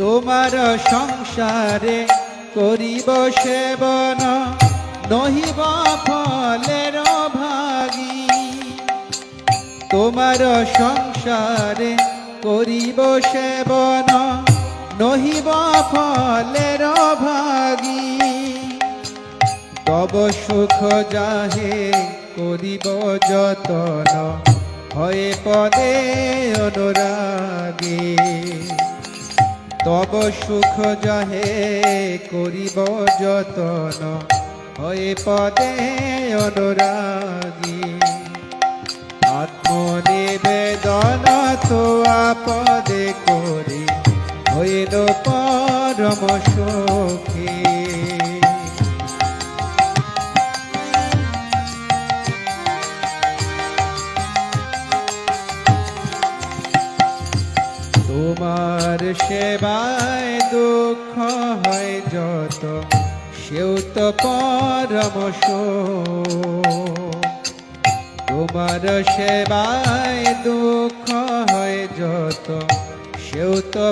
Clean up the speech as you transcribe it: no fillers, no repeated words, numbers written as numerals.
তোমার সংসারে করিব সেবন, নহিব ফলের ভাগী। তোমার সংসারে করিব সেবন, নহিব ফলের ভাগী। তব সুখ যাহে করিব যতন, হয়ে পদে অনুরাগী। তব সুখ যাহে করিব যতন, হয়ে পদে অনুরাগী। আত্মনিবেদন তো আপদে করি, হইল পরম সুখী। তোমার সেবায় দুঃখ হয় যত, সেও তো পরম সুখ। তোমার সেবায় দুঃখ হয় যত, সেও তো